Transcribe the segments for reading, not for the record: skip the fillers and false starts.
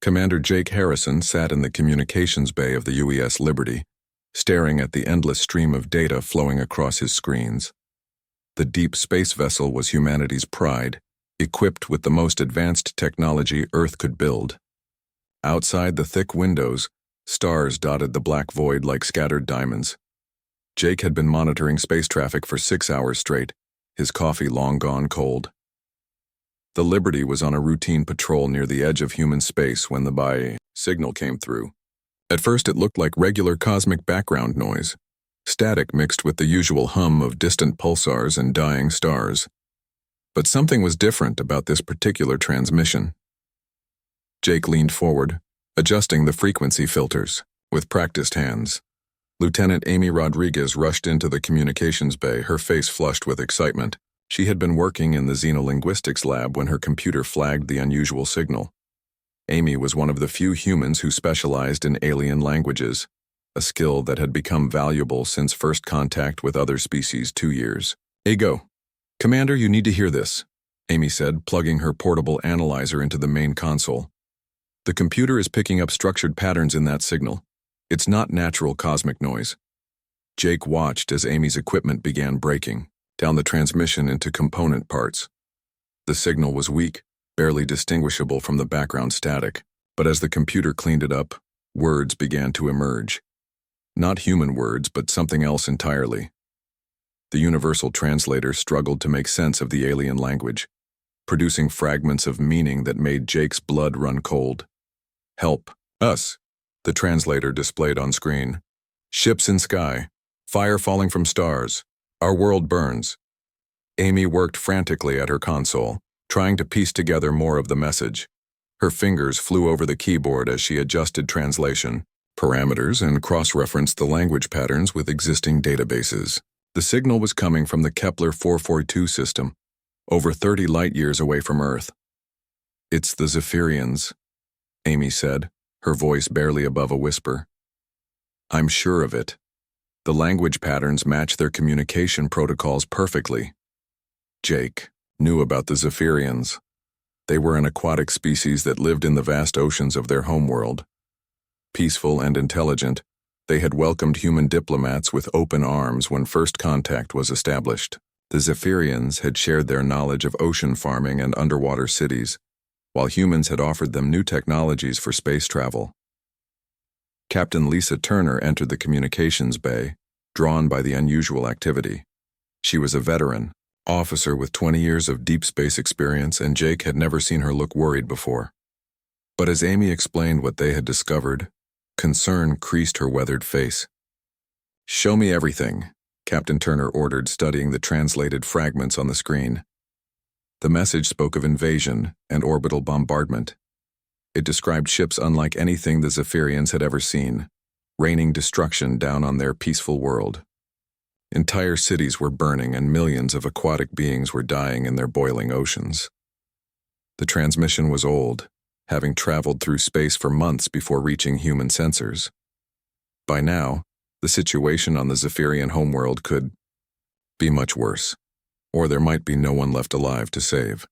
Commander Jake Harrison sat in the communications bay of the UES Liberty, staring at the endless stream of data flowing across his screens. The deep space vessel was humanity's pride, equipped with the most advanced technology Earth could build. Outside the thick windows, stars dotted the black void like scattered diamonds. Jake had been monitoring space traffic for 6 hours straight, his coffee long gone cold. The Liberty was on a routine patrol near the edge of human space when the BAE signal came through. At first it looked like regular cosmic background noise, static mixed with the usual hum of distant pulsars and dying stars. But something was different about this particular transmission. Jake leaned forward, adjusting the frequency filters, with practiced hands. Lieutenant Amy Rodriguez rushed into the communications bay, her face flushed with excitement. She had been working in the xenolinguistics lab when her computer flagged the unusual signal. Amy was one of the few humans who specialized in alien languages, a skill that had become valuable since first contact with other species 2 years. Go. Commander, you need to hear this, Amy said, plugging her portable analyzer into the main console. The computer is picking up structured patterns in that signal. It's not natural cosmic noise. Jake watched as Amy's equipment began breaking down the transmission into component parts. The signal was weak, barely distinguishable from the background static, but as the computer cleaned it up, words began to emerge. Not human words, but something else entirely. The universal translator struggled to make sense of the alien language, producing fragments of meaning that made Jake's blood run cold. Help. Us. The translator displayed on screen. Ships in sky. Fire falling from stars. Our world burns. Amy worked frantically at her console, trying to piece together more of the message. Her fingers flew over the keyboard as she adjusted translation, parameters, and cross-referenced the language patterns with existing databases. The signal was coming from the Kepler 442 system, over 30 light-years away from Earth. It's the Zephyrians, Amy said, her voice barely above a whisper. I'm sure of it. The language patterns match their communication protocols perfectly. Jake knew about the Zephyrians. They were an aquatic species that lived in the vast oceans of their homeworld. Peaceful and intelligent, they had welcomed human diplomats with open arms when first contact was established. The Zephyrians had shared their knowledge of ocean farming and underwater cities, while humans had offered them new technologies for space travel. Captain Lisa Turner entered the communications bay, drawn by the unusual activity. She was a veteran, officer with 20 years of deep space experience, and Jake had never seen her look worried before. But as Amy explained what they had discovered, concern creased her weathered face. Show me everything, Captain Turner ordered, studying the translated fragments on the screen. The message spoke of invasion and orbital bombardment. It described ships unlike anything the Zephyrians had ever seen, raining destruction down on their peaceful world. Entire cities were burning and millions of aquatic beings were dying in their boiling oceans. The transmission was old, having traveled through space for months before reaching human sensors. By now, the situation on the Zephyrian homeworld could be much worse, or there might be no one left alive to save.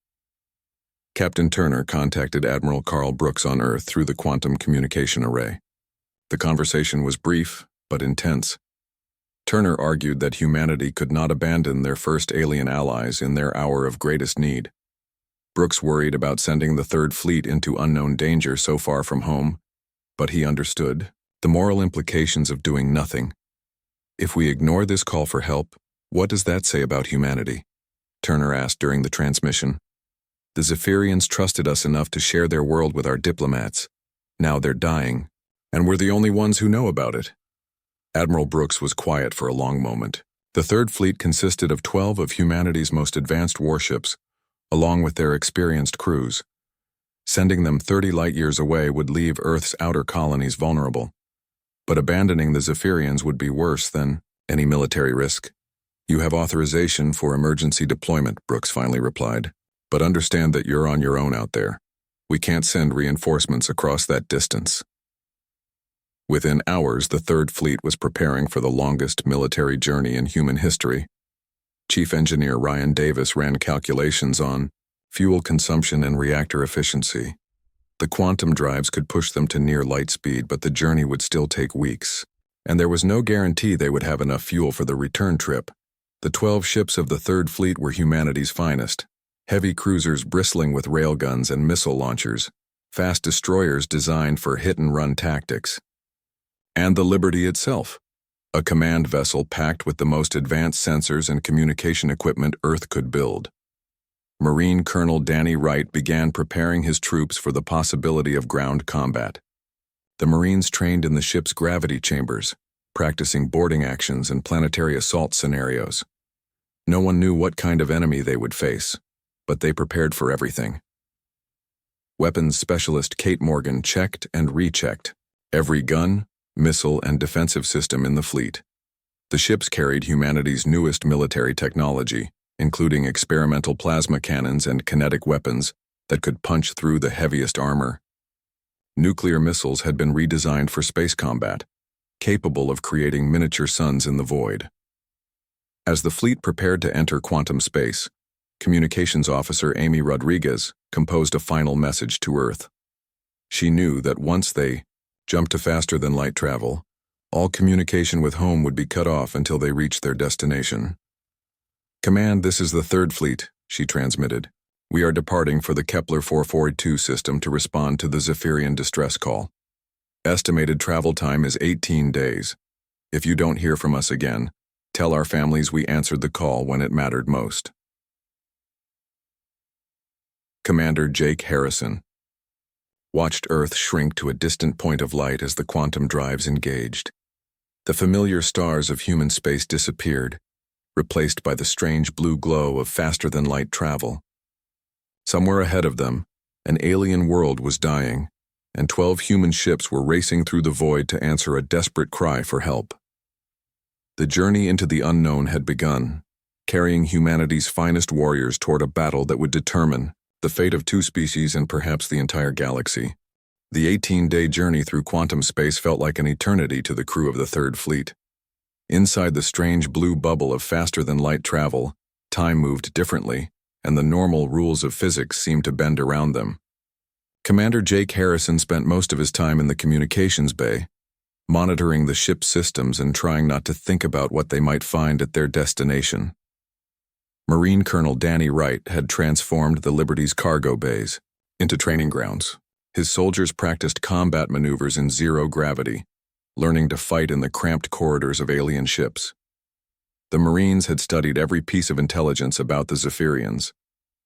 Captain Turner contacted Admiral Carl Brooks on Earth through the quantum communication array. The conversation was brief, but intense. Turner argued that humanity could not abandon their first alien allies in their hour of greatest need. Brooks worried about sending the Third Fleet into unknown danger so far from home, but he understood the moral implications of doing nothing. If we ignore this call for help, what does that say about humanity? Turner asked during the transmission. The Zephyrians trusted us enough to share their world with our diplomats. Now they're dying, and we're the only ones who know about it. Admiral Brooks was quiet for a long moment. The Third Fleet consisted of 12 of humanity's most advanced warships, along with their experienced crews. Sending them 30 light-years away would leave Earth's outer colonies vulnerable. But abandoning the Zephyrians would be worse than any military risk. You have authorization for emergency deployment, Brooks finally replied. But understand that you're on your own out there. We can't send reinforcements across that distance. Within hours, the Third Fleet was preparing for the longest military journey in human history. Chief Engineer Ryan Davis ran calculations on fuel consumption and reactor efficiency. The quantum drives could push them to near light speed, but the journey would still take weeks. And there was no guarantee they would have enough fuel for the return trip. The 12 ships of the Third Fleet were humanity's finest. Heavy cruisers bristling with railguns and missile launchers, fast destroyers designed for hit-and-run tactics. And the Liberty itself, a command vessel packed with the most advanced sensors and communication equipment Earth could build. Marine Colonel Danny Wright began preparing his troops for the possibility of ground combat. The Marines trained in the ship's gravity chambers, practicing boarding actions and planetary assault scenarios. No one knew what kind of enemy they would face, but they prepared for everything. Weapons specialist Kate Morgan checked and rechecked every gun, missile, and defensive system in the fleet. The ships carried humanity's newest military technology, including experimental plasma cannons and kinetic weapons that could punch through the heaviest armor. Nuclear missiles had been redesigned for space combat, capable of creating miniature suns in the void. As the fleet prepared to enter quantum space, Communications Officer Amy Rodriguez composed a final message to Earth. She knew that once they jumped to faster-than-light travel, all communication with home would be cut off until they reached their destination. "Command, this is the Third Fleet," she transmitted. "We are departing for the Kepler 442 system to respond to the Zephyrian distress call. Estimated travel time is 18 days. If you don't hear from us again, tell our families we answered the call when it mattered most." Commander Jake Harrison watched Earth shrink to a distant point of light as the quantum drives engaged. The familiar stars of human space disappeared, replaced by the strange blue glow of faster-than-light travel. Somewhere ahead of them, an alien world was dying, and 12 human ships were racing through the void to answer a desperate cry for help. The journey into the unknown had begun, carrying humanity's finest warriors toward a battle that would determine the fate of 2 species and perhaps the entire galaxy. The 18-day journey through quantum space felt like an eternity to the crew of the Third Fleet. Inside the strange blue bubble of faster-than-light travel, time moved differently, and the normal rules of physics seemed to bend around them. Commander Jake Harrison spent most of his time in the communications bay, monitoring the ship's systems and trying not to think about what they might find at their destination. Marine Colonel Danny Wright had transformed the Liberty's cargo bays into training grounds. His soldiers practiced combat maneuvers in zero gravity, learning to fight in the cramped corridors of alien ships. The Marines had studied every piece of intelligence about the Zephyrians,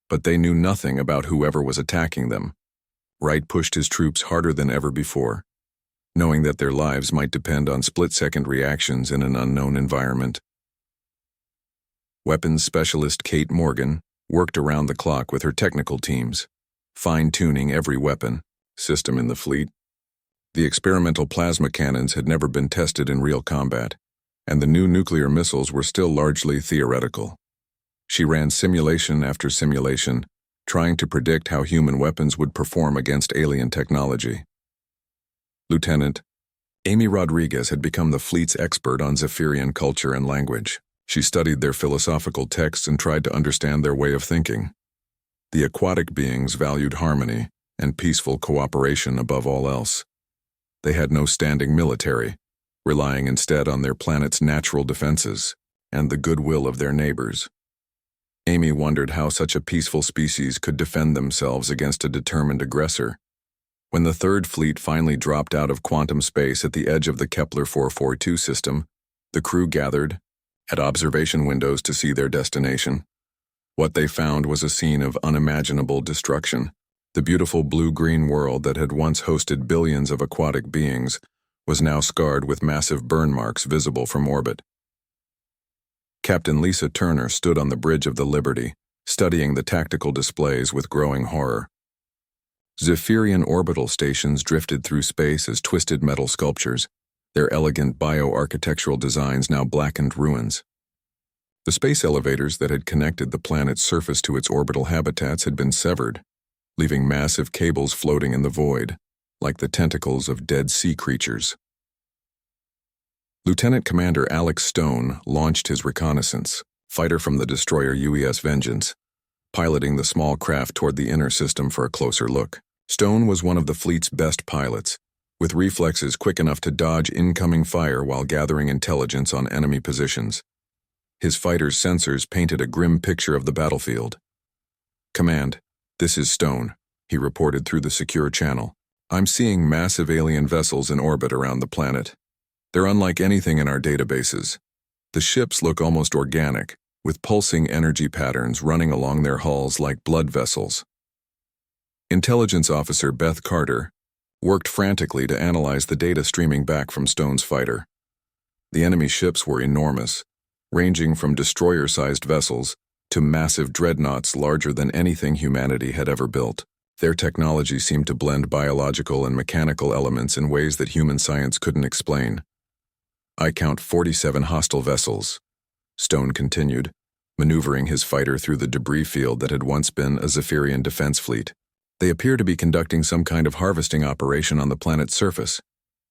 but they knew nothing about whoever was attacking them. Wright pushed his troops harder than ever before, knowing that their lives might depend on split-second reactions in an unknown environment. Weapons specialist Kate Morgan worked around the clock with her technical teams, fine-tuning every weapon system in the fleet. The experimental plasma cannons had never been tested in real combat, and the new nuclear missiles were still largely theoretical. She ran simulation after simulation, trying to predict how human weapons would perform against alien technology. Lieutenant Amy Rodriguez had become the fleet's expert on Zephyrian culture and language. She studied their philosophical texts and tried to understand their way of thinking. The aquatic beings valued harmony and peaceful cooperation above all else. They had no standing military, relying instead on their planet's natural defenses and the goodwill of their neighbors. Amy wondered how such a peaceful species could defend themselves against a determined aggressor. When the Third Fleet finally dropped out of quantum space at the edge of the Kepler 442 system, the crew gathered at observation windows to see their destination. What they found was a scene of unimaginable destruction. The beautiful blue-green world that had once hosted billions of aquatic beings was now scarred with massive burn marks visible from orbit. Captain Lisa Turner stood on the bridge of the Liberty, studying the tactical displays with growing horror. Zephyrian orbital stations drifted through space as twisted metal sculptures, their elegant bioarchitectural designs now blackened ruins. The space elevators that had connected the planet's surface to its orbital habitats had been severed, leaving massive cables floating in the void, like the tentacles of dead sea creatures. Lieutenant Commander Alex Stone launched his reconnaissance, fighter from the destroyer UES Vengeance, piloting the small craft toward the inner system for a closer look. Stone was one of the fleet's best pilots, with reflexes quick enough to dodge incoming fire while gathering intelligence on enemy positions. His fighter's sensors painted a grim picture of the battlefield. "Command, this is Stone," he reported through the secure channel. "I'm seeing massive alien vessels in orbit around the planet. They're unlike anything in our databases. The ships look almost organic, with pulsing energy patterns running along their hulls like blood vessels." Intelligence Officer Beth Carter worked frantically to analyze the data streaming back from Stone's fighter. The enemy ships were enormous, ranging from destroyer-sized vessels to massive dreadnoughts larger than anything humanity had ever built. Their technology seemed to blend biological and mechanical elements in ways that human science couldn't explain. "I count 47 hostile vessels," Stone continued, maneuvering his fighter through the debris field that had once been a Zephyrian defense fleet. "They appear to be conducting some kind of harvesting operation on the planet's surface.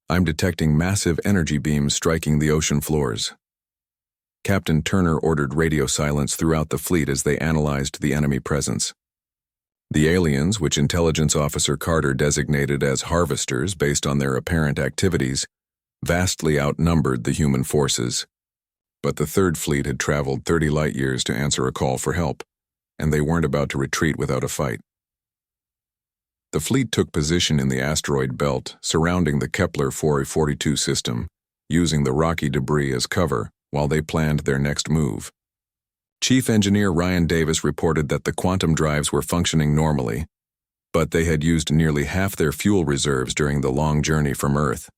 I'm detecting massive energy beams striking the ocean floors." Captain Turner ordered radio silence throughout the fleet as they analyzed the enemy presence. The aliens, which Intelligence Officer Carter designated as harvesters based on their apparent activities, vastly outnumbered the human forces. But the Third Fleet had traveled 30 light-years to answer a call for help, and they weren't about to retreat without a fight. The fleet took position in the asteroid belt surrounding the Kepler 442 system, using the rocky debris as cover while they planned their next move. Chief Engineer Ryan Davis reported that the quantum drives were functioning normally, but they had used nearly half their fuel reserves during the long journey from Earth.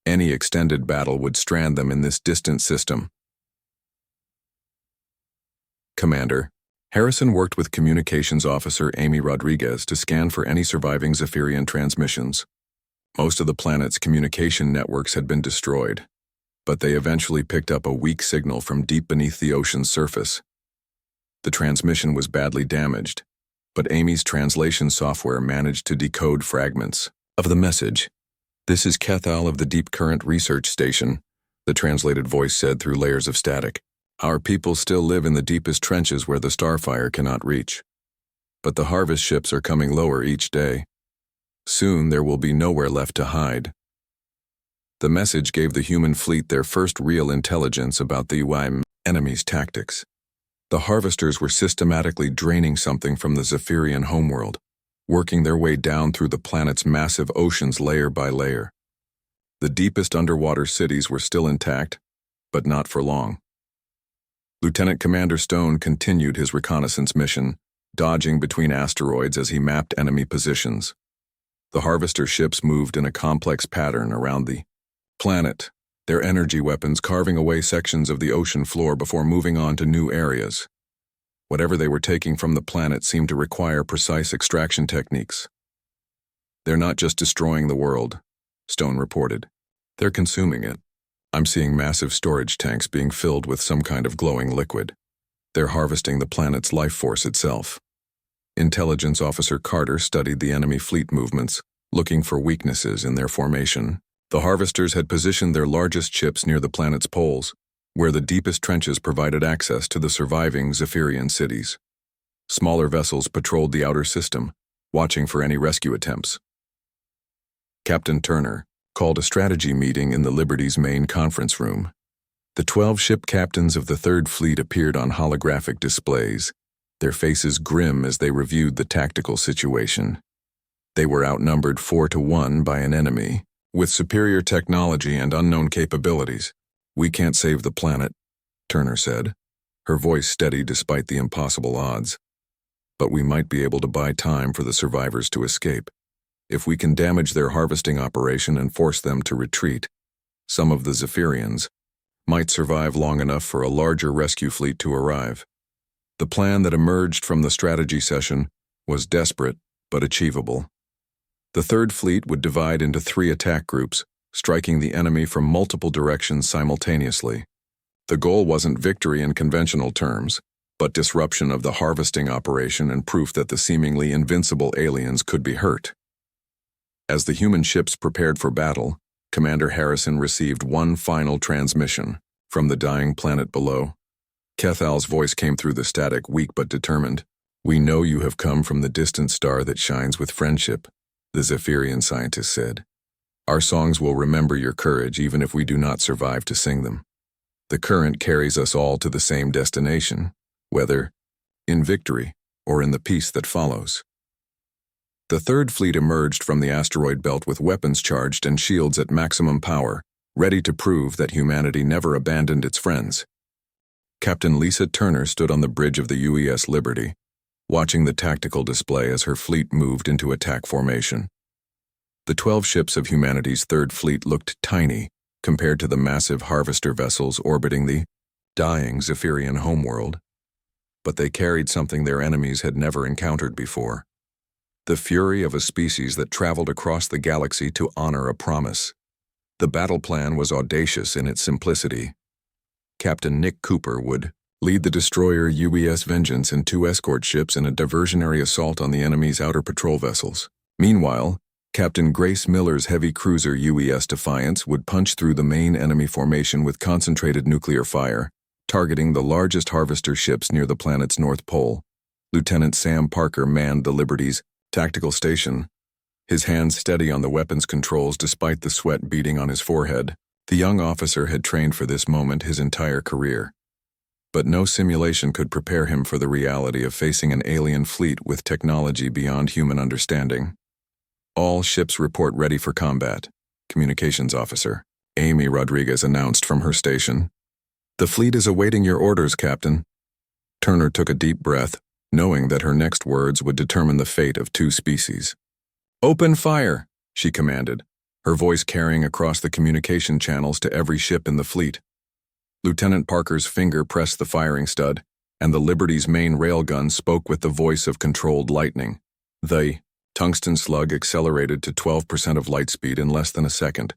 Any extended battle would strand them in this distant system. "Commander, Harrison worked with Communications Officer Amy Rodriguez to scan for any surviving Zephyrian transmissions. Most of the planet's communication networks had been destroyed, but they eventually picked up a weak signal from deep beneath the ocean's surface. The transmission was badly damaged, but Amy's translation software managed to decode fragments of the message. "This is Kethal of the Deep Current Research Station," the translated voice said through layers of static. "Our people still live in the deepest trenches where the starfire cannot reach. But the harvest ships are coming lower each day. Soon there will be nowhere left to hide." The message gave the human fleet their first real intelligence about the enemy's tactics. The harvesters were systematically draining something from the Zephyrian homeworld, working their way down through the planet's massive oceans layer by layer. The deepest underwater cities were still intact, but not for long. Lieutenant Commander Stone continued his reconnaissance mission, dodging between asteroids as he mapped enemy positions. The harvester ships moved in a complex pattern around the planet, their energy weapons carving away sections of the ocean floor before moving on to new areas. Whatever they were taking from the planet seemed to require precise extraction techniques. "They're not just destroying the world," Stone reported. "They're consuming it. I'm seeing massive storage tanks being filled with some kind of glowing liquid. They're harvesting the planet's life force itself." Intelligence Officer Carter studied the enemy fleet movements, looking for weaknesses in their formation. The harvesters had positioned their largest ships near the planet's poles, where the deepest trenches provided access to the surviving Zephyrian cities. Smaller vessels patrolled the outer system, watching for any rescue attempts. Captain Turner called a strategy meeting in the Liberty's main conference room. The 12 ship captains of the Third Fleet appeared on holographic displays, their faces grim as they reviewed the tactical situation. They were outnumbered 4-1 by an enemy, with superior technology and unknown capabilities. "We can't save the planet," Turner said, her voice steady despite the impossible odds. "But we might be able to buy time for the survivors to escape. If we can damage their harvesting operation and force them to retreat, some of the Zephyrians might survive long enough for a larger rescue fleet to arrive." The plan that emerged from the strategy session was desperate but achievable. The Third Fleet would divide into 3 attack groups, striking the enemy from multiple directions simultaneously. The goal wasn't victory in conventional terms, but disruption of the harvesting operation and proof that the seemingly invincible aliens could be hurt. As the human ships prepared for battle, Commander Harrison received one final transmission from the dying planet below. Kethal's voice came through the static, weak but determined. "We know you have come from the distant star that shines with friendship," the Zephyrian scientist said. "Our songs will remember your courage even if we do not survive to sing them. The current carries us all to the same destination, whether in victory or in the peace that follows." The Third Fleet emerged from the asteroid belt with weapons charged and shields at maximum power, ready to prove that humanity never abandoned its friends. Captain Lisa Turner stood on the bridge of the UES Liberty, watching the tactical display as her fleet moved into attack formation. The 12 ships of humanity's Third Fleet looked tiny compared to the massive harvester vessels orbiting the dying Zephyrian homeworld, but they carried something their enemies had never encountered before: the fury of a species that traveled across the galaxy to honor a promise. The battle plan was audacious in its simplicity. Captain Nick Cooper would lead the destroyer UES Vengeance and 2 escort ships in a diversionary assault on the enemy's outer patrol vessels. Meanwhile, Captain Grace Miller's heavy cruiser UES Defiance would punch through the main enemy formation with concentrated nuclear fire, targeting the largest harvester ships near the planet's north pole. Lieutenant Sam Parker manned the Liberty's tactical station, his hands steady on the weapons controls despite the sweat beading on his forehead. The young officer had trained for this moment his entire career. But no simulation could prepare him for the reality of facing an alien fleet with technology beyond human understanding. "All ships report ready for combat," Communications Officer Amy Rodriguez announced from her station. "The fleet is awaiting your orders, Captain." Turner took a deep breath, knowing that her next words would determine the fate of 2 species. "Open fire," she commanded, her voice carrying across the communication channels to every ship in the fleet. Lieutenant Parker's finger pressed the firing stud, and the Liberty's main railgun spoke with the voice of controlled lightning. The tungsten slug accelerated to 12% of light speed in less than a second,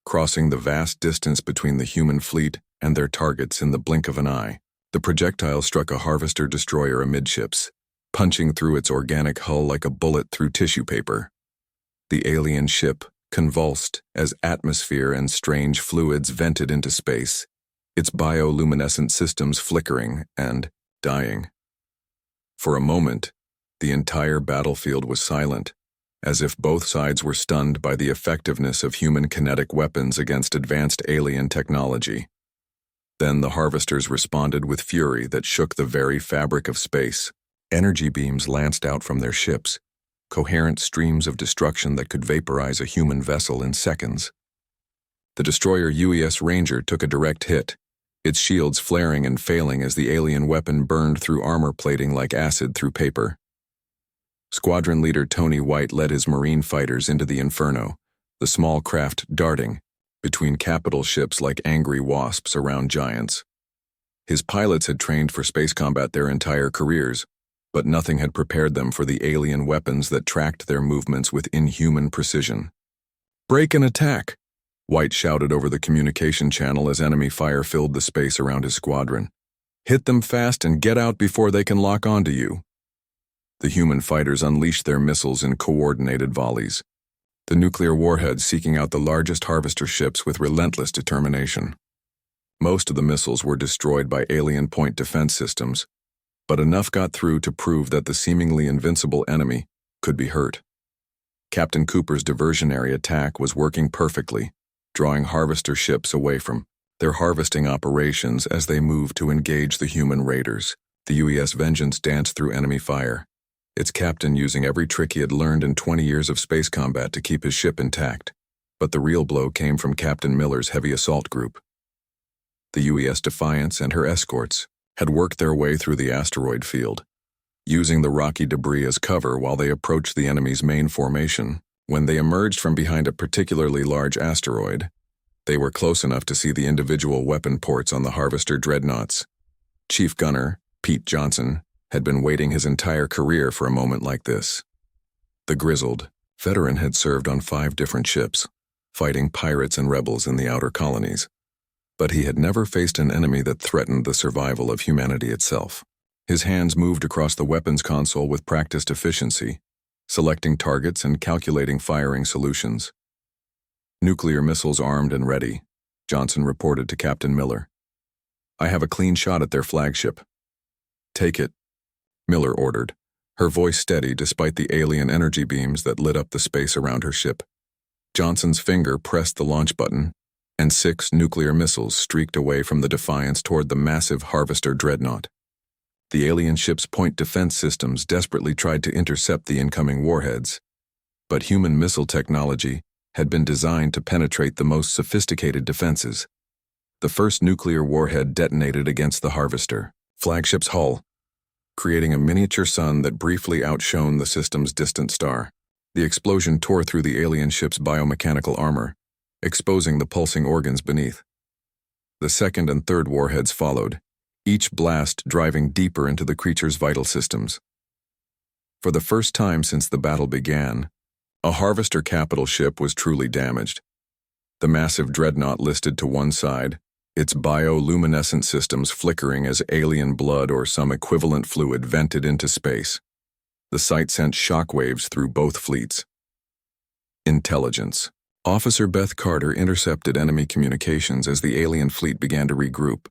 crossing the vast distance between the human fleet and their targets in the blink of an eye. The projectile struck a harvester destroyer amidships, punching through its organic hull like a bullet through tissue paper. The alien ship convulsed as atmosphere and strange fluids vented into space, its bioluminescent systems flickering and dying. For a moment, the entire battlefield was silent, as if both sides were stunned by the effectiveness of human kinetic weapons against advanced alien technology. Then the harvesters responded with fury that shook the very fabric of space. Energy beams lanced out from their ships, coherent streams of destruction that could vaporize a human vessel in seconds. The destroyer UES Ranger took a direct hit, its shields flaring and failing as the alien weapon burned through armor plating like acid through paper. Squadron leader Tony White led his Marine fighters into the inferno, the small craft darting between capital ships like angry wasps around giants. His pilots had trained for space combat their entire careers, but nothing had prepared them for the alien weapons that tracked their movements with inhuman precision. "Break and attack!" White shouted over the communication channel as enemy fire filled the space around his squadron. "Hit them fast and get out before they can lock onto you." The human fighters unleashed their missiles in coordinated volleys, the nuclear warheads seeking out the largest harvester ships with relentless determination. Most of the missiles were destroyed by alien point defense systems, but enough got through to prove that the seemingly invincible enemy could be hurt. Captain Cooper's diversionary attack was working perfectly, drawing harvester ships away from their harvesting operations as they moved to engage the human raiders. The UES Vengeance danced through enemy fire, its captain using every trick he had learned in 20 years of space combat to keep his ship intact. But the real blow came from Captain Miller's heavy assault group. The UES Defiance and her escorts had worked their way through the asteroid field, using the rocky debris as cover while they approached the enemy's main formation. When they emerged from behind a particularly large asteroid, they were close enough to see the individual weapon ports on the harvester dreadnoughts. Chief Gunner Pete Johnson had been waiting his entire career for a moment like this. The grizzled veteran had served on 5 different ships, fighting pirates and rebels in the outer colonies, but he had never faced an enemy that threatened the survival of humanity itself. His hands moved across the weapons console with practiced efficiency, selecting targets and calculating firing solutions. "Nuclear missiles armed and ready," Johnson reported to Captain Miller. "I have a clean shot at their flagship." "Take it," Miller ordered, her voice steady despite the alien energy beams that lit up the space around her ship. Johnson's finger pressed the launch button, and 6 nuclear missiles streaked away from the Defiance toward the massive Harvester dreadnought. The alien ship's point defense systems desperately tried to intercept the incoming warheads, but human missile technology had been designed to penetrate the most sophisticated defenses. The first nuclear warhead detonated against the Harvester flagship's hull, creating a miniature sun that briefly outshone the system's distant star. The explosion tore through the alien ship's biomechanical armor, exposing the pulsing organs beneath. The second and third warheads followed, each blast driving deeper into the creature's vital systems. For the first time since the battle began, a Harvester capital ship was truly damaged. The massive dreadnought listed to one side, its bioluminescent systems flickering as alien blood or some equivalent fluid vented into space. The sight sent shockwaves through both fleets. Intelligence. Officer Beth Carter intercepted enemy communications as the alien fleet began to regroup.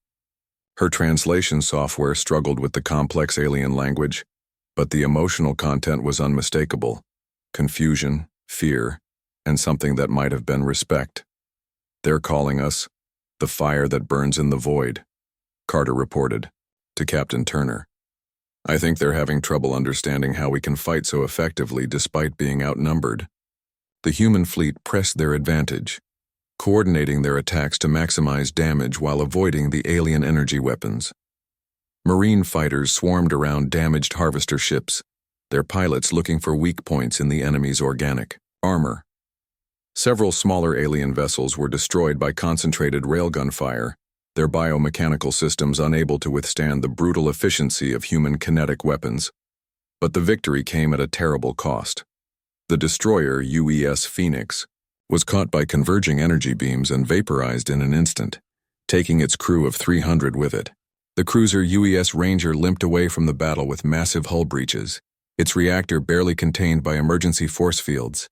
Her translation software struggled with the complex alien language, but the emotional content was unmistakable: confusion, fear, and something that might have been respect. "They're calling us the fire that burns in the void," Carter reported to Captain Turner. "I think they're having trouble understanding how we can fight so effectively despite being outnumbered." The human fleet pressed their advantage, coordinating their attacks to maximize damage while avoiding the alien energy weapons. Marine fighters swarmed around damaged Harvester ships, their pilots looking for weak points in the enemy's organic armor. Several smaller alien vessels were destroyed by concentrated railgun fire, their biomechanical systems unable to withstand the brutal efficiency of human kinetic weapons. But the victory came at a terrible cost. The destroyer UES Phoenix was caught by converging energy beams and vaporized in an instant, taking its crew of 300 with it. The cruiser UES Ranger limped away from the battle with massive hull breaches, its reactor barely contained by emergency force fields.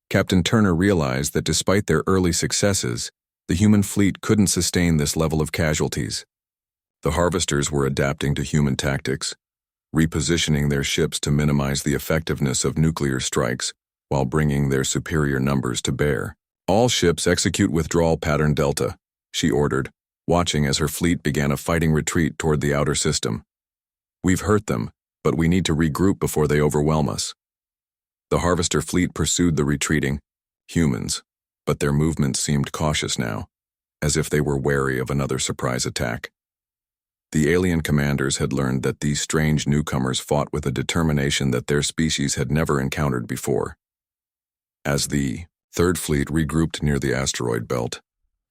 Captain Turner realized that despite their early successes, the human fleet couldn't sustain this level of casualties. The Harvesters were adapting to human tactics, repositioning their ships to minimize the effectiveness of nuclear strikes while bringing their superior numbers to bear. "All ships execute withdrawal pattern Delta," she ordered, watching as her fleet began a fighting retreat toward the outer system. "We've hurt them, but we need to regroup before they overwhelm us." The Harvester fleet pursued the retreating humans, but their movements seemed cautious now, as if they were wary of another surprise attack. The alien commanders had learned that these strange newcomers fought with a determination that their species had never encountered before. As the Third Fleet regrouped near the asteroid belt,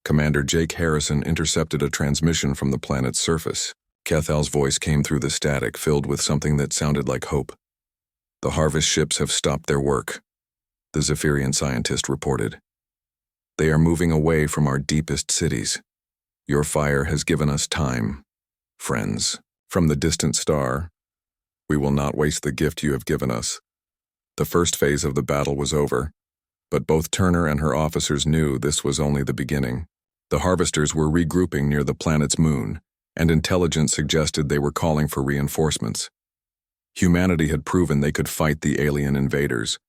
Commander Jake Harrison intercepted a transmission from the planet's surface. Kethal's voice came through the static, filled with something that sounded like hope. "The Harvest ships have stopped their work," the Zephyrian scientist reported. "They are moving away from our deepest cities. Your fire has given us time, friends." From the distant star, "We will not waste the gift you have given us." The first phase of the battle was over, but both Turner and her officers knew this was only the beginning. The Harvesters were regrouping near the planet's moon, and intelligence suggested they were calling for reinforcements. Humanity had proven they could fight the alien invaders,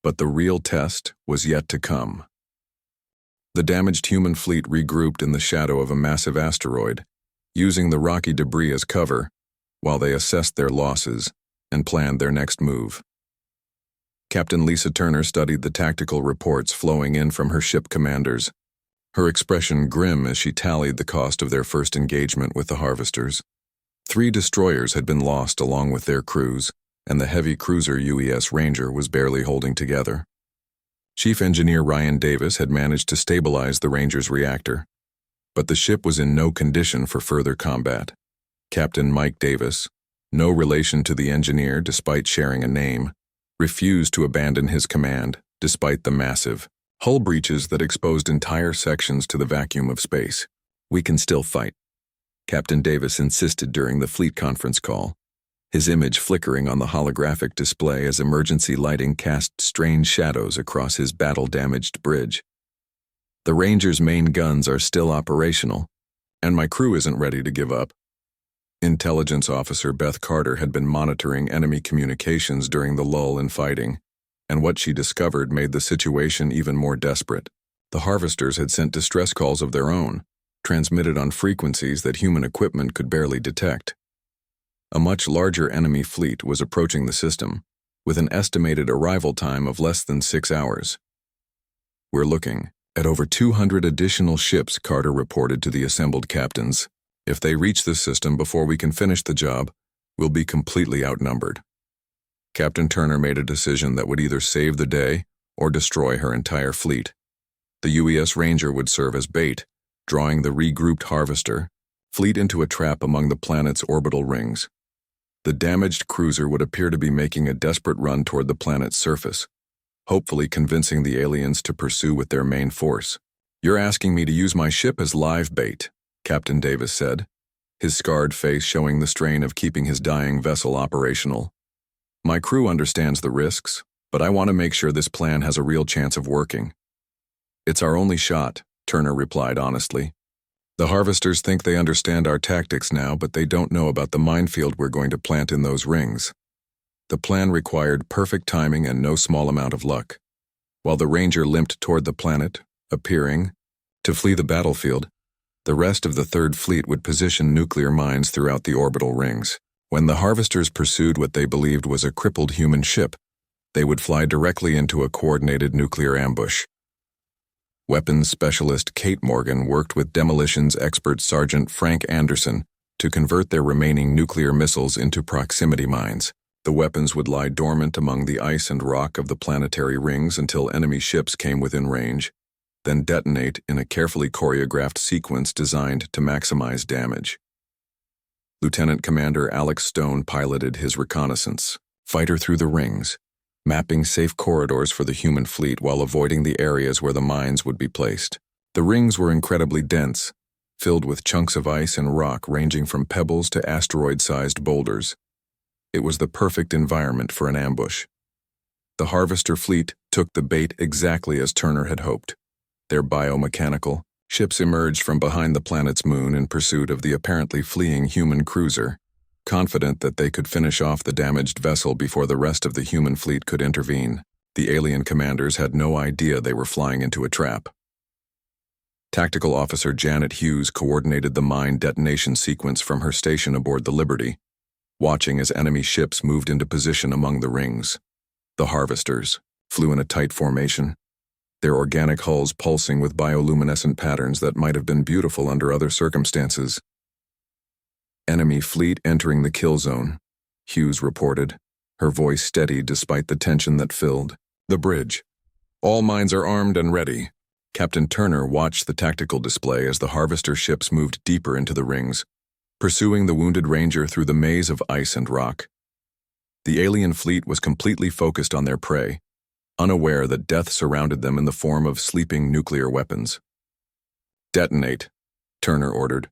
but the real test was yet to come. The damaged human fleet regrouped in the shadow of a massive asteroid, using the rocky debris as cover, while they assessed their losses and planned their next move. Captain Lisa Turner studied the tactical reports flowing in from her ship commanders, her expression grim as she tallied the cost of their first engagement with the Harvesters. 3 destroyers had been lost along with their crews, and the heavy cruiser UES Ranger was barely holding together. Chief Engineer Ryan Davis had managed to stabilize the Ranger's reactor, but the ship was in no condition for further combat. Captain Mike Davis, no relation to the engineer despite sharing a name, refused to abandon his command despite the massive hull breaches that exposed entire sections to the vacuum of space. "We can still fight," Captain Davis insisted during the fleet conference call, his image flickering on the holographic display as emergency lighting cast strange shadows across his battle-damaged bridge. "The Ranger's main guns are still operational, and my crew isn't ready to give up." Intelligence Officer Beth Carter had been monitoring enemy communications during the lull in fighting, and what she discovered made the situation even more desperate. The harvesters had sent distress calls of their own, transmitted on frequencies that human equipment could barely detect. A much larger enemy fleet was approaching the system, with an estimated arrival time of less than 6 hours. "We're looking at over 200 additional ships," Carter reported to the assembled captains. "If they reach the system before we can finish the job, we'll be completely outnumbered." Captain Turner made a decision that would either save the day or destroy her entire fleet. The UES Ranger would serve as bait, drawing the regrouped harvester fleet into a trap among the planet's orbital rings. The damaged cruiser would appear to be making a desperate run toward the planet's surface, hopefully convincing the aliens to pursue with their main force. "You're asking me to use my ship as live bait," Captain Davis said, his scarred face showing the strain of keeping his dying vessel operational. "My crew understands the risks, but I want to make sure this plan has a real chance of working." "It's our only shot," Turner replied honestly. "The harvesters think they understand our tactics now, but they don't know about the minefield we're going to plant in those rings." The plan required perfect timing and no small amount of luck. While the Ranger limped toward the planet, appearing to flee the battlefield, the rest of the Third Fleet would position nuclear mines throughout the orbital rings. When the harvesters pursued what they believed was a crippled human ship, they would fly directly into a coordinated nuclear ambush. Weapons specialist Kate Morgan worked with demolitions expert Sergeant Frank Anderson to convert their remaining nuclear missiles into proximity mines. The weapons would lie dormant among the ice and rock of the planetary rings until enemy ships came within range, then detonate in a carefully choreographed sequence designed to maximize damage. Lieutenant Commander Alex Stone piloted his reconnaissance fighter through the rings, mapping safe corridors for the human fleet while avoiding the areas where the mines would be placed. The rings were incredibly dense, filled with chunks of ice and rock ranging from pebbles to asteroid-sized boulders. It was the perfect environment for an ambush. The harvester fleet took the bait exactly as Turner had hoped. Their biomechanical ships emerged from behind the planet's moon in pursuit of the apparently fleeing human cruiser, confident that they could finish off the damaged vessel before the rest of the human fleet could intervene. The alien commanders had no idea they were flying into a trap. Tactical Officer Janet Hughes coordinated the mine detonation sequence from her station aboard the Liberty, watching as enemy ships moved into position among the rings. The harvesters flew in a tight formation, their organic hulls pulsing with bioluminescent patterns that might have been beautiful under other circumstances. "Enemy fleet entering the kill zone," Hughes reported, her voice steady despite the tension that filled the bridge. "All mines are armed and ready." Captain Turner watched the tactical display as the harvester ships moved deeper into the rings, pursuing the wounded Ranger through the maze of ice and rock. The alien fleet was completely focused on their prey, unaware that death surrounded them in the form of sleeping nuclear weapons. "Detonate," Turner ordered.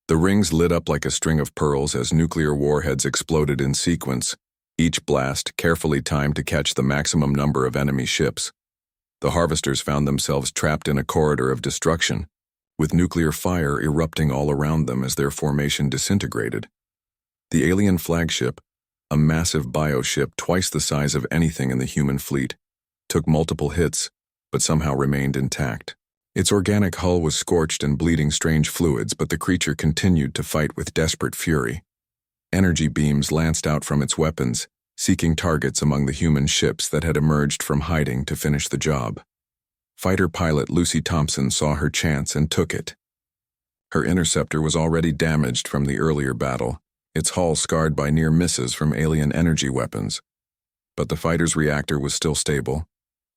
The rings lit up like a string of pearls as nuclear warheads exploded in sequence, each blast carefully timed to catch the maximum number of enemy ships. The harvesters found themselves trapped in a corridor of destruction, with nuclear fire erupting all around them as their formation disintegrated. The alien flagship, a massive bioship twice the size of anything in the human fleet, took multiple hits, but somehow remained intact. Its organic hull was scorched and bleeding strange fluids, but the creature continued to fight with desperate fury. Energy beams lanced out from its weapons, seeking targets among the human ships that had emerged from hiding to finish the job. Fighter pilot Lucy Thompson saw her chance and took it. Her interceptor was already damaged from the earlier battle, its hull scarred by near misses from alien energy weapons. But the fighter's reactor was still stable,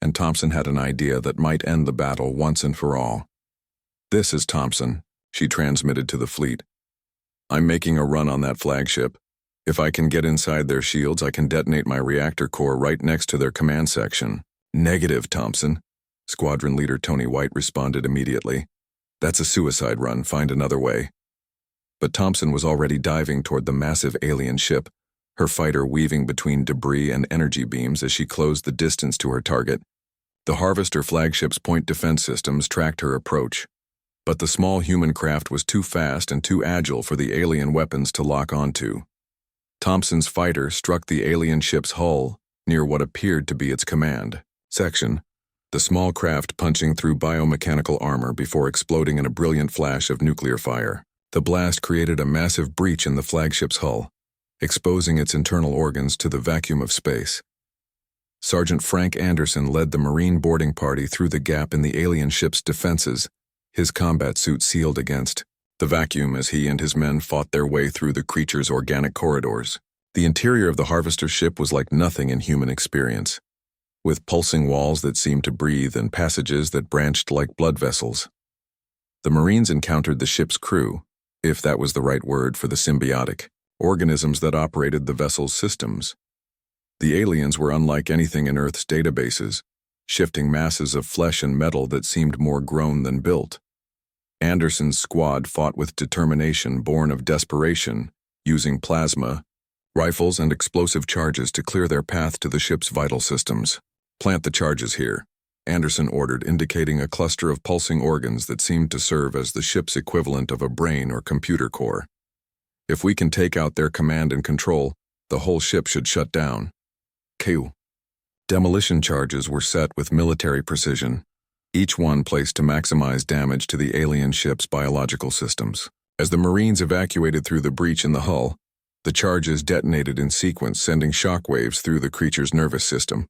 and Thompson had an idea that might end the battle once and for all. "This is Thompson," she transmitted to the fleet. "I'm making a run on that flagship. If I can get inside their shields, I can detonate my reactor core right next to their command section." "Negative, Thompson," Squadron Leader Tony White responded immediately. "That's a suicide run, find another way." But Thompson was already diving toward the massive alien ship, her fighter weaving between debris and energy beams as she closed the distance to her target. The Harvester flagship's point defense systems tracked her approach, But the small human craft was too fast and too agile for the alien weapons to lock onto. Thompson's fighter struck the alien ship's hull near what appeared to be its command section, the small craft punching through biomechanical armor before exploding in a brilliant flash of nuclear fire. The blast created a massive breach in the flagship's hull, exposing its internal organs to the vacuum of space. Sergeant Frank Anderson led the Marine boarding party through the gap in the alien ship's defenses, his combat suit sealed against the vacuum as he and his men fought their way through the creature's organic corridors. The interior of the Harvester ship was like nothing in human experience, with pulsing walls that seemed to breathe and passages that branched like blood vessels. The Marines encountered the ship's crew, if that was the right word for the symbiotic organisms that operated the vessel's systems. The aliens were unlike anything in Earth's databases, shifting masses of flesh and metal that seemed more grown than built. Anderson's squad fought with determination born of desperation, using plasma, rifles, and explosive charges to clear their path to the ship's vital systems. "Plant the charges here," Anderson ordered, indicating a cluster of pulsing organs that seemed to serve as the ship's equivalent of a brain or computer core. "If we can take out their command and control, the whole ship should shut down." Q. Demolition charges were set with military precision, each one placed to maximize damage to the alien ship's biological systems. As the Marines evacuated through the breach in the hull, the charges detonated in sequence, sending shockwaves through the creature's nervous system.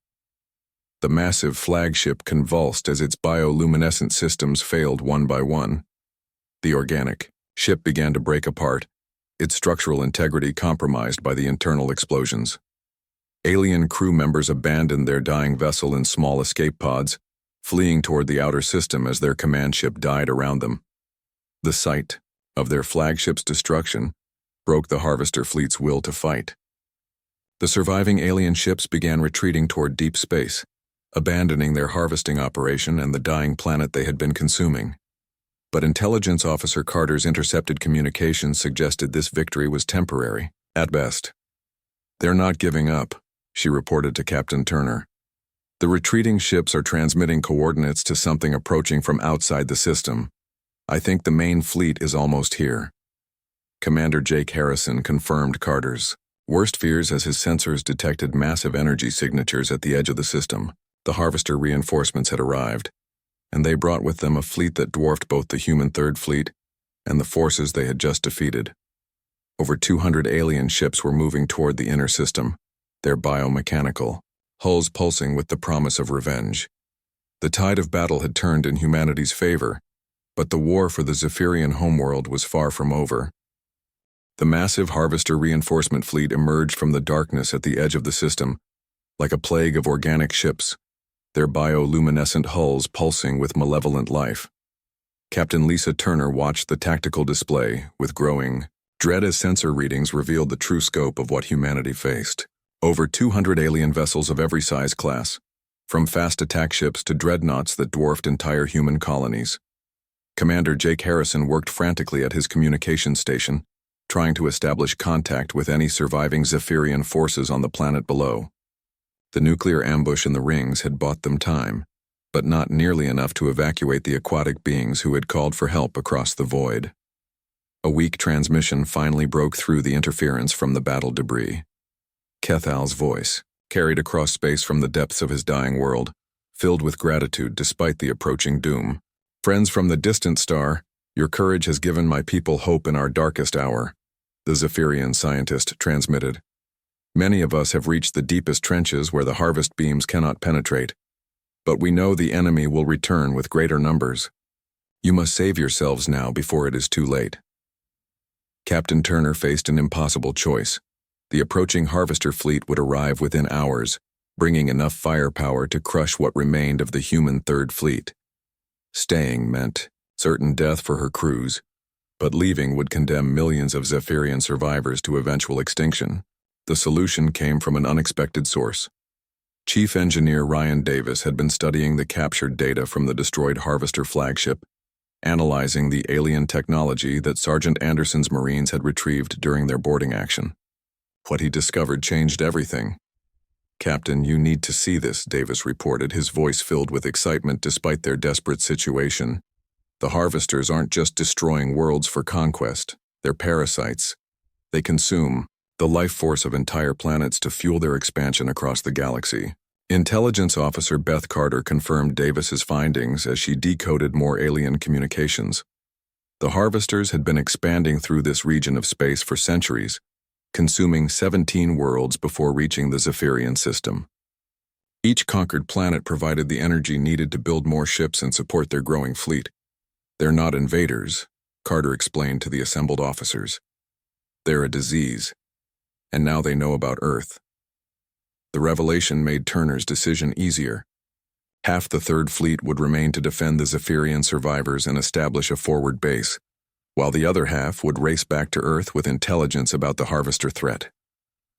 The massive flagship convulsed as its bioluminescent systems failed one by one. The organic ship began to break apart, its structural integrity compromised by the internal explosions. Alien crew members abandoned their dying vessel in small escape pods, fleeing toward the outer system as their command ship died around them. The sight of their flagship's destruction broke the Harvester fleet's will to fight. The surviving alien ships began retreating toward deep space, abandoning their harvesting operation and the dying planet they had been consuming. But Intelligence Officer Carter's intercepted communications suggested this victory was temporary, at best. "They're not giving up," she reported to Captain Turner. "The retreating ships are transmitting coordinates to something approaching from outside the system. I think the main fleet is almost here." Commander Jake Harrison confirmed Carter's worst fears as his sensors detected massive energy signatures at the edge of the system. The Harvester reinforcements had arrived, and they brought with them a fleet that dwarfed both the human Third Fleet and the forces they had just defeated. Over 200 alien ships were moving toward the inner system, their biomechanical hulls pulsing with the promise of revenge. The tide of battle had turned in humanity's favor, but the war for the Zephyrian homeworld was far from over. The massive Harvester reinforcement fleet emerged from the darkness at the edge of the system, like a plague of organic ships, their bioluminescent hulls pulsing with malevolent life. Captain Lisa Turner watched the tactical display with growing dread as sensor readings revealed the true scope of what humanity faced. Over 200 alien vessels of every size class, from fast attack ships to dreadnoughts that dwarfed entire human colonies. Commander Jake Harrison worked frantically at his communications station, trying to establish contact with any surviving Zephyrian forces on the planet below. The nuclear ambush in the rings had bought them time, but not nearly enough to evacuate the aquatic beings who had called for help across the void. A weak transmission finally broke through the interference from the battle debris. Kethal's voice, carried across space from the depths of his dying world, filled with gratitude despite the approaching doom. "Friends from the distant star, your courage has given my people hope in our darkest hour," the Zephyrian scientist transmitted. "Many of us have reached the deepest trenches where the harvest beams cannot penetrate, but we know the enemy will return with greater numbers. You must save yourselves now before it is too late." Captain Turner faced an impossible choice. The approaching Harvester fleet would arrive within hours, bringing enough firepower to crush what remained of the human Third Fleet. Staying meant certain death for her crews, but leaving would condemn millions of Zephyrian survivors to eventual extinction. The solution came from an unexpected source. Chief Engineer Ryan Davis had been studying the captured data from the destroyed Harvester flagship, analyzing the alien technology that Sergeant Anderson's Marines had retrieved during their boarding action. What he discovered changed everything. "Captain, you need to see this," Davis reported, his voice filled with excitement despite their desperate situation. The harvesters aren't just destroying worlds for conquest, they're parasites. They consume the life force of entire planets to fuel their expansion across the galaxy. Intelligence Officer Beth Carter confirmed Davis's findings as she decoded more alien communications. The harvesters had been expanding through this region of space for centuries, consuming 17 worlds before reaching the Zephyrian system. Each conquered planet provided the energy needed to build more ships and support their growing fleet. They're not invaders, Carter explained to the assembled officers. They're a disease, and now they know about Earth. The revelation made Turner's decision easier. Half the Third Fleet would remain to defend the Zephyrian survivors and establish a forward base, while the other half would race back to Earth with intelligence about the harvester threat.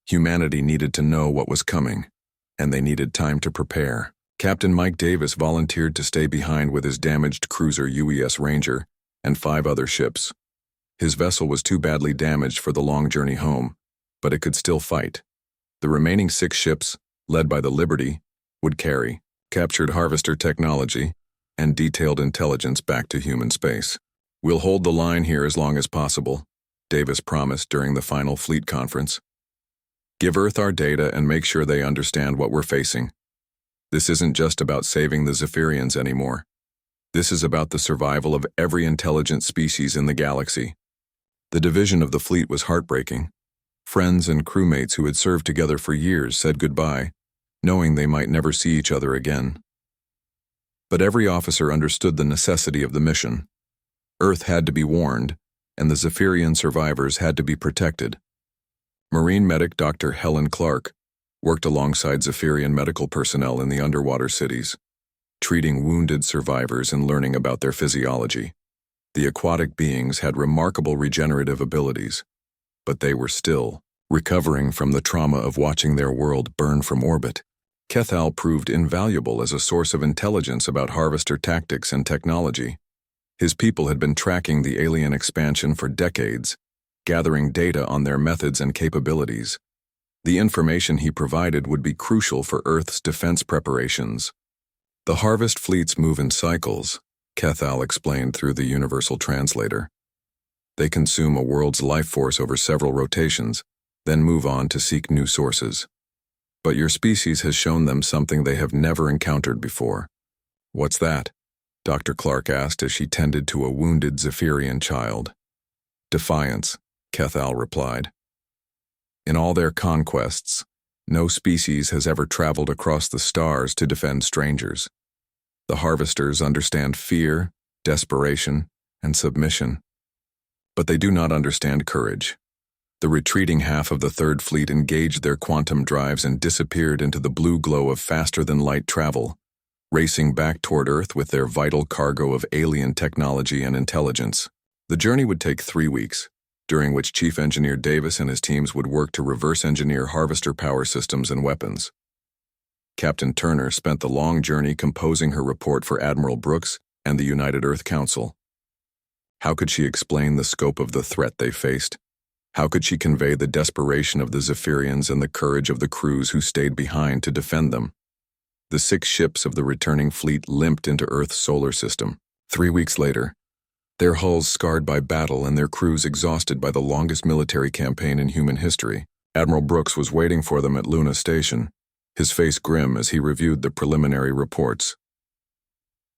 Humanity needed to know what was coming, and they needed time to prepare. Captain Mike Davis volunteered to stay behind with his damaged cruiser UES Ranger and 5 other ships. His vessel was too badly damaged for the long journey home, but it could still fight. The remaining 6 ships, led by the Liberty, would carry captured harvester technology and detailed intelligence back to human space. We'll hold the line here as long as possible, Davis promised during the final fleet conference. Give Earth our data and make sure they understand what we're facing. This isn't just about saving the Zephyrians anymore. This is about the survival of every intelligent species in the galaxy. The division of the fleet was heartbreaking. Friends and crewmates who had served together for years said goodbye, knowing they might never see each other again. But every officer understood the necessity of the mission. Earth had to be warned, and the Zephyrian survivors had to be protected. Marine medic Dr. Helen Clark worked alongside Zephyrian medical personnel in the underwater cities, treating wounded survivors and learning about their physiology. The aquatic beings had remarkable regenerative abilities, but they were still recovering from the trauma of watching their world burn from orbit. Kethal proved invaluable as a source of intelligence about harvester tactics and technology. His people had been tracking the alien expansion for decades, gathering data on their methods and capabilities. The information he provided would be crucial for Earth's defense preparations. The harvest fleets move in cycles, Kethal explained through the universal translator. They consume a world's life force over several rotations, then move on to seek new sources. But your species has shown them something they have never encountered before. What's that? Dr. Clark asked as she tended to a wounded Zephyrian child. Defiance, Kethal replied. In all their conquests, no species has ever traveled across the stars to defend strangers. The harvesters understand fear, desperation, and submission. But they do not understand courage. The retreating half of the Third Fleet engaged their quantum drives and disappeared into the blue glow of faster-than-light travel, racing back toward Earth with their vital cargo of alien technology and intelligence. The journey would take 3 weeks, during which Chief Engineer Davis and his teams would work to reverse-engineer harvester power systems and weapons. Captain Turner spent the long journey composing her report for Admiral Brooks and the United Earth Council. How could she explain the scope of the threat they faced? How could she convey the desperation of the Zephyrians and the courage of the crews who stayed behind to defend them? The 6 ships of the returning fleet limped into Earth's solar system. 3 weeks later, their hulls scarred by battle and their crews exhausted by the longest military campaign in human history, Admiral Brooks was waiting for them at Luna Station, his face grim as he reviewed the preliminary reports.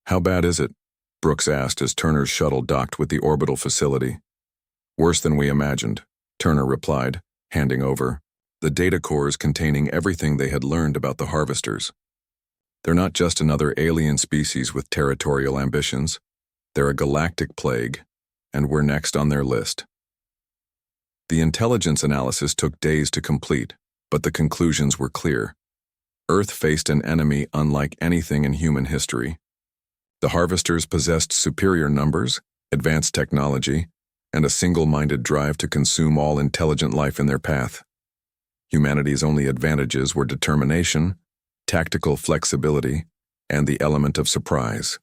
"How bad is it?" Brooks asked as Turner's shuttle docked with the orbital facility. "Worse than we imagined," Turner replied, handing over the data cores containing everything they had learned about the harvesters. They're not just another alien species with territorial ambitions. They're a galactic plague, and we're next on their list. The intelligence analysis took days to complete, but the conclusions were clear. Earth faced an enemy unlike anything in human history. The harvesters possessed superior numbers, advanced technology, and a single-minded drive to consume all intelligent life in their path. Humanity's only advantages were determination, tactical flexibility, and the element of surprise.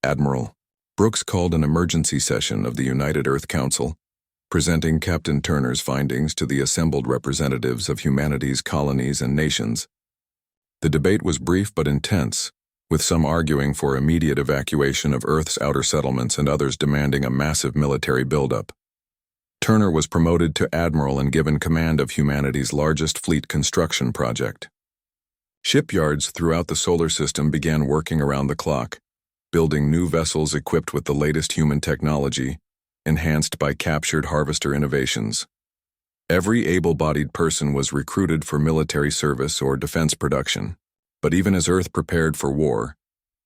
Admiral Brooks called an emergency session of the United Earth Council, presenting Captain Turner's findings to the assembled representatives of humanity's colonies and nations. The debate was brief but intense, with some arguing for immediate evacuation of Earth's outer settlements and others demanding a massive military buildup. Turner was promoted to admiral and given command of humanity's largest fleet construction project. Shipyards throughout the solar system began working around the clock, building new vessels equipped with the latest human technology, enhanced by captured harvester innovations. Every able-bodied person was recruited for military service or defense production. But even as Earth prepared for war,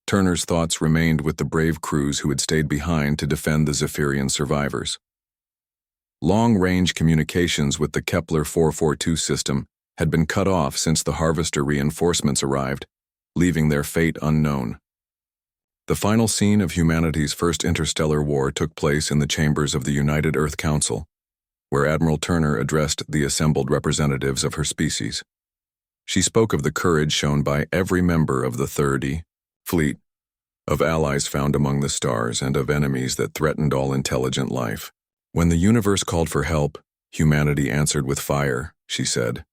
Turner's thoughts remained with the brave crews who had stayed behind to defend the Zephyrian survivors. Long-range communications with the Kepler 442 system had been cut off since the Harvester reinforcements arrived, leaving their fate unknown. The final scene of humanity's first interstellar war took place in the chambers of the United Earth Council, where Admiral Turner addressed the assembled representatives of her species. She spoke of the courage shown by every member of the 30 fleet, of allies found among the stars and of enemies that threatened all intelligent life. When the universe called for help, humanity answered with fire, she said,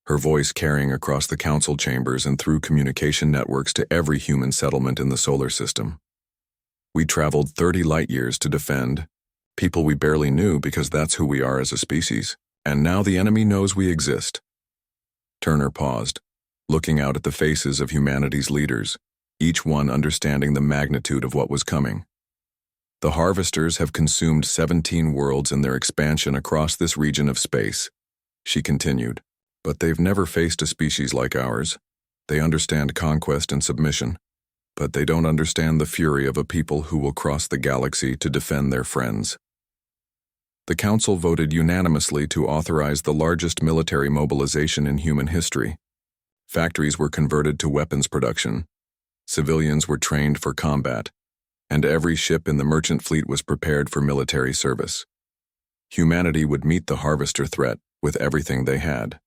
her voice carrying across the council chambers and through communication networks to every human settlement in the solar system. We traveled 30 light-years to defend people we barely knew because that's who we are as a species, and now the enemy knows we exist. Turner paused, looking out at the faces of humanity's leaders, each one understanding the magnitude of what was coming. The Harvesters have consumed 17 worlds in their expansion across this region of space, she continued, but they've never faced a species like ours. They understand conquest and submission, but they don't understand the fury of a people who will cross the galaxy to defend their friends. The Council voted unanimously to authorize the largest military mobilization in human history. Factories were converted to weapons production, civilians were trained for combat, and every ship in the merchant fleet was prepared for military service. Humanity would meet the Harvester threat with everything they had.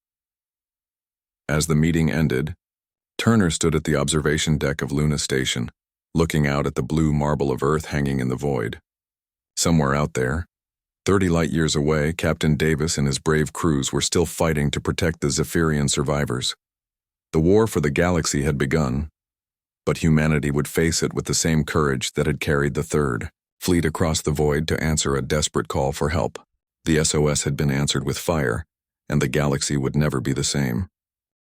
As the meeting ended, Turner stood at the observation deck of Luna Station, looking out at the blue marble of Earth hanging in the void. Somewhere out there, 30 light-years away, Captain Davis and his brave crews were still fighting to protect the Zephyrian survivors. The war for the galaxy had begun, but humanity would face it with the same courage that had carried the Third Fleet across the void to answer a desperate call for help. The SOS had been answered with fire, and the galaxy would never be the same.